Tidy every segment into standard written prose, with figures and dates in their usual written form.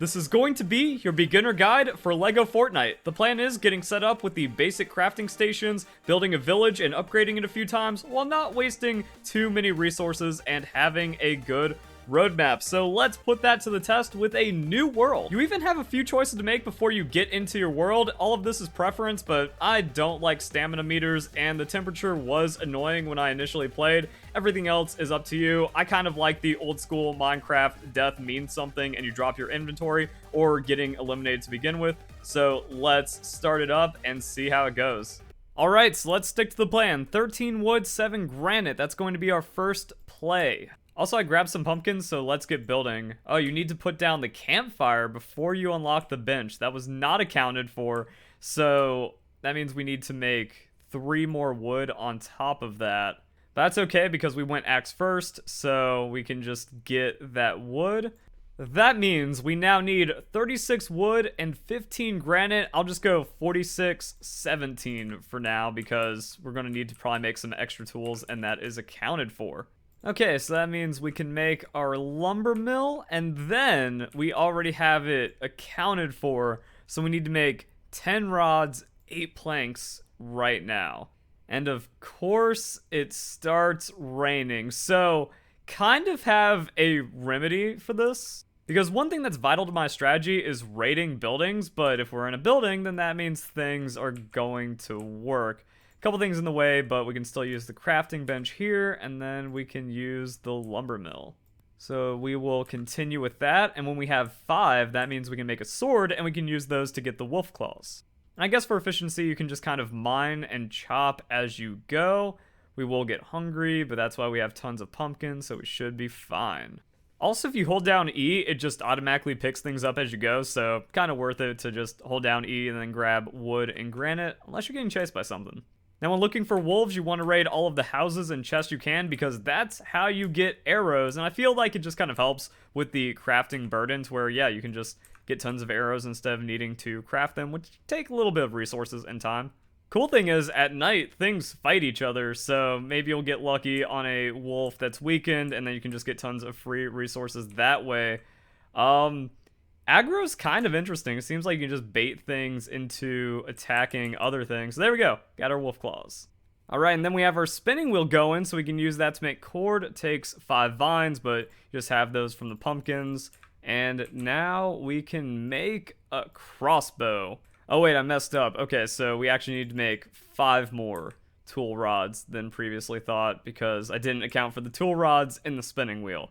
This is going to be your beginner guide for LEGO Fortnite. The plan is getting set up with the basic crafting stations, building a village and upgrading it a few times while not wasting too many resources and having a good roadmap. So let's put that to the test with a new world. You even have a few choices to make before you get into your world. All of this is preference, but I don't like stamina meters and the temperature was annoying when I initially played. Everything else is up to you. I kind of like the old school Minecraft death means something and you drop your inventory or getting eliminated to begin with. So let's start it up and see how it goes. Alright, so let's stick to the plan. 13 wood, 7 granite. That's going to be our first play. Also, I grabbed some pumpkins, so let's get building. Oh, you need to put down the campfire before you unlock the bench. That was not accounted for, so that means we need to make 3 more wood on top of that. That's okay because we went axe first, so we can just get that wood. That means we now need 36 wood and 15 granite. I'll just go 46, 17 for now because we're going to need to probably make some extra tools, and that is accounted for. Okay, so that means we can make our lumber mill, and then we already have it accounted for, so we need to make 10 rods, 8 planks right now. And of course, it starts raining, so kind of have a remedy for this. Because one thing that's vital to my strategy is raiding buildings, but if we're in a building, then that means things are going to work. Couple things in the way, but we can still use the crafting bench here, and then we can use the lumber mill. So we will continue with that, and when we have 5, that means we can make a sword, and we can use those to get the wolf claws. And I guess for efficiency, you can just kind of mine and chop as you go. We will get hungry, but that's why we have tons of pumpkins, so we should be fine. Also, if you hold down E, it just automatically picks things up as you go, so kind of worth it to just hold down E and then grab wood and granite, unless you're getting chased by something. Now, when looking for wolves, you want to raid all of the houses and chests you can because that's how you get arrows. And I feel like it just kind of helps with the crafting burden to where, yeah, you can just get tons of arrows instead of needing to craft them, which take a little bit of resources and time. Cool thing is, at night, things fight each other, so maybe you'll get lucky on a wolf that's weakened, and then you can just get tons of free resources that way. Aggro's kind of interesting. It seems like you can just bait things into attacking other things. So there we go. Got our wolf claws. Alright, and then we have our spinning wheel going, so we can use that to make cord. It takes 5 vines, but you just have those from the pumpkins. And now we can make a crossbow. Oh wait, I messed up. Okay, so we actually need to make 5 more tool rods than previously thought because I didn't account for the tool rods in the spinning wheel.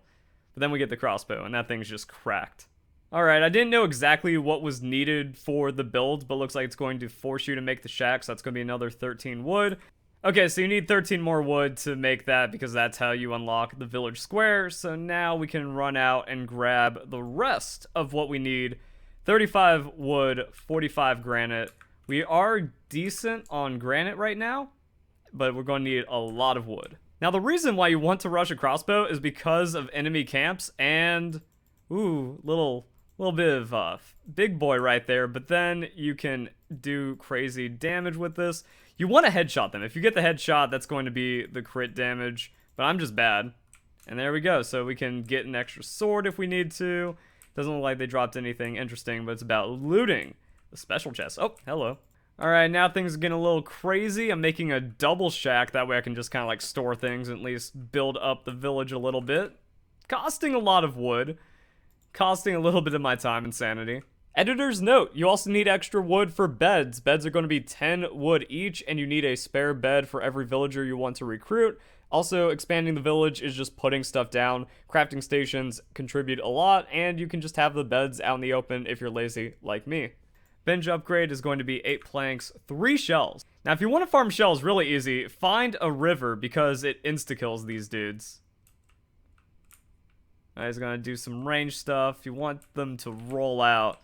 But then we get the crossbow, and that thing's just cracked. Alright, I didn't know exactly what was needed for the build, but looks like it's going to force you to make the shack, so that's going to be another 13 wood. Okay, so you need 13 more wood to make that because that's how you unlock the village square, so now we can run out and grab the rest of what we need. 35 wood, 45 granite. We are decent on granite right now, but we're going to need a lot of wood. Now, the reason why you want to rush a crossbow is because of enemy camps and... Ooh, little bit of big boy right there, but then you can do crazy damage with this. You want to headshot them. If you get the headshot, that's going to be the crit damage, but I'm just bad. And there we go. So we can get an extra sword if we need to. Doesn't look like they dropped anything interesting, but it's about looting the special chest. Oh, hello. All right, now things are getting a little crazy. I'm making a double shack. That way I can just kind of like store things and at least build up the village a little bit. Costing a lot of wood. Costing a little bit of my time and sanity. Editor's note, you also need extra wood for beds. Beds are going to be 10 wood each, and you need a spare bed for every villager you want to recruit. Also, expanding the village is just putting stuff down. Crafting stations contribute a lot, and you can just have the beds out in the open if you're lazy like me. Bench upgrade is going to be 8 planks, 3 shells. Now, if you want to farm shells really easy, find a river because it insta-kills these dudes. He's going to do some range stuff. You want them to roll out.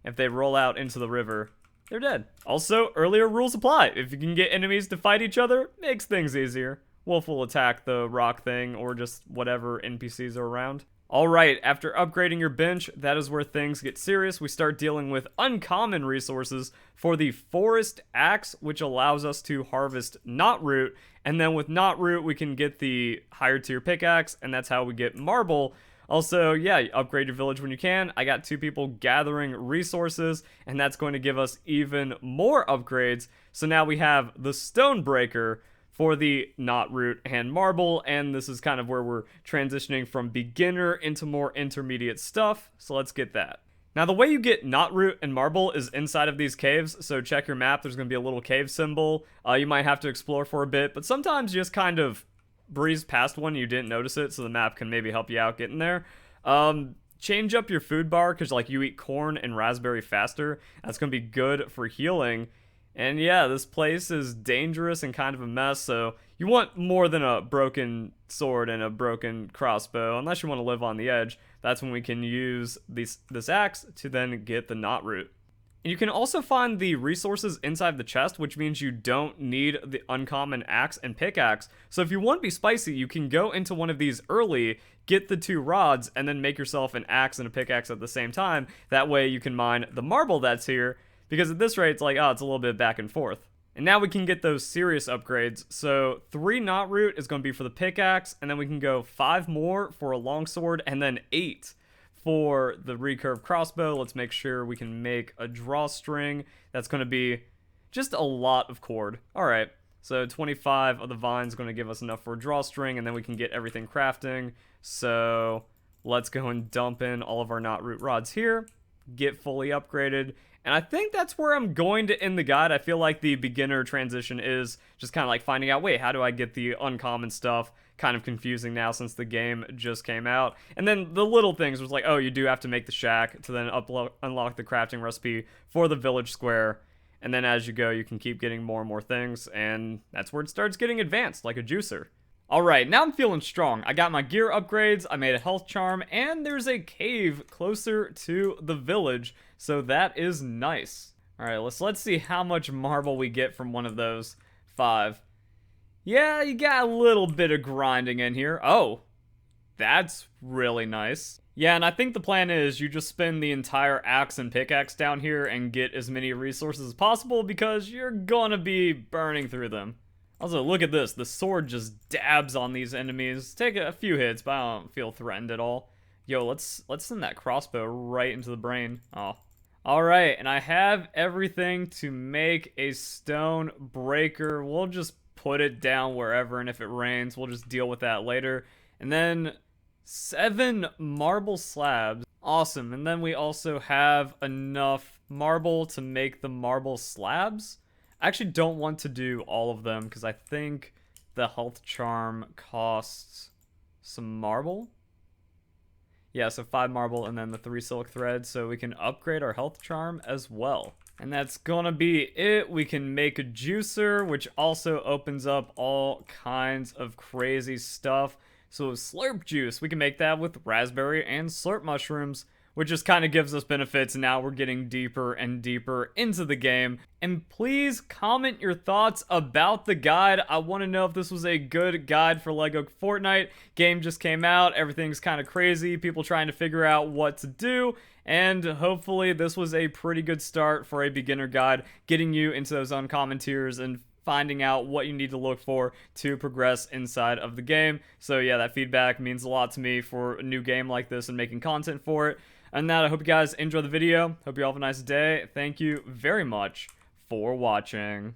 If they roll out into the river, they're dead. Also, earlier rules apply. If you can get enemies to fight each other, makes things easier. Wolf will attack the rock thing or just whatever NPCs are around. Alright, after upgrading your bench, that is where things get serious. We start dealing with uncommon resources for the forest axe, which allows us to harvest knotroot. And then with knotroot, we can get the higher tier pickaxe, and that's how we get marble. Also, yeah, upgrade your village when you can. I got 2 people gathering resources, and that's going to give us even more upgrades. So now we have the Stonebreaker for the Knotroot and Marble, and this is kind of where we're transitioning from beginner into more intermediate stuff. So let's get that. Now, the way you get Knotroot and Marble is inside of these caves, so check your map. There's going to be a little cave symbol. You might have to explore for a bit, but sometimes you just kind of breeze past one and you didn't notice it, so the map can maybe help you out getting there. Change up your food bar, because like you eat corn and raspberry faster. That's going to be good for healing. And yeah, this place is dangerous and kind of a mess, so you want more than a broken sword and a broken crossbow, unless you want to live on the edge. That's when we can use this axe to then get the Knotroot. You can also find the resources inside the chest, which means you don't need the uncommon axe and pickaxe. So if you want to be spicy, you can go into one of these early, get the 2 rods, and then make yourself an axe and a pickaxe at the same time. That way you can mine the marble that's here, because at this rate, it's like, oh, it's a little bit back and forth. And now we can get those serious upgrades. So 3 Knotroot is going to be for the pickaxe, and then we can go 5 more for a longsword, and then 8 for the recurve crossbow. Let's make sure we can make a drawstring. That's going to be just a lot of cord. All right, so 25 of the vines going to give us enough for a drawstring, and then we can get everything crafting. So let's go and dump in all of our Knotroot rods here, get fully upgraded. And I think that's where I'm going to end the guide. I feel like the beginner transition is just kind of like finding out, wait, how do I get the uncommon stuff? Kind of confusing now since the game just came out. And then the little things was like, oh, you do have to make the shack to then unlock the crafting recipe for the village square. And then as you go, you can keep getting more and more things. And that's where it starts getting advanced, like a juicer. Alright, now I'm feeling strong. I got my gear upgrades, I made a health charm, and there's a cave closer to the village, so that is nice. Alright, let's see how much marble we get from one of those. 5. Yeah, you got a little bit of grinding in here. Oh, that's really nice. Yeah, and I think the plan is you just spin the entire axe and pickaxe down here and get as many resources as possible, because you're gonna be burning through them. Also, look at this. The sword just dabs on these enemies. Take a few hits, but I don't feel threatened at all. Yo, let's send that crossbow right into the brain. Oh. Alright, and I have everything to make a stone breaker. We'll just put it down wherever, and if it rains, we'll just deal with that later. And then 7 marble slabs. Awesome. And then we also have enough marble to make the marble slabs. I actually don't want to do all of them because I think the health charm costs some marble. Yeah, so 5 marble and then the 3 silk threads, so we can upgrade our health charm as well. And that's gonna be it. We can make a juicer, which also opens up all kinds of crazy stuff. So slurp juice, we can make that with raspberry and slurp mushrooms, which just kind of gives us benefits. Now we're getting deeper and deeper into the game. And please comment your thoughts about the guide. I want to know if this was a good guide for LEGO Fortnite. Game just came out, everything's kind of crazy, people trying to figure out what to do, and hopefully this was a pretty good start for a beginner guide, getting you into those uncommon tiers and finding out what you need to look for to progress inside of the game. So yeah, that feedback means a lot to me for a new game like this and making content for it. And that, I hope you guys enjoy the video. Hope you all have a nice day. Thank you very much for watching.